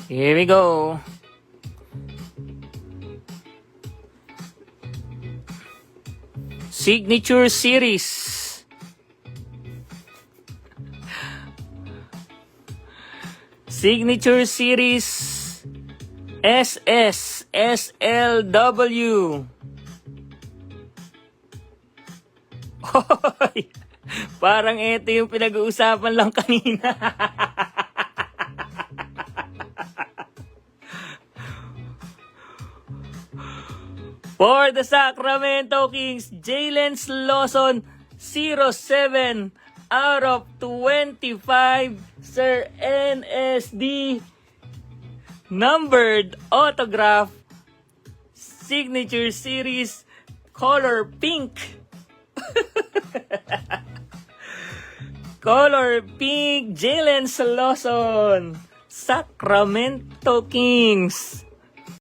Here we go. Signature Series. Signature Series SS SLW. Hoy, parang ito yung pinag-uusapan lang kanina. For the Sacramento Kings, Jalen Lawson, 07 out of 25, Sir NSD, numbered autograph, signature series, color pink. Color pink, Jalen Lawson, Sacramento Kings.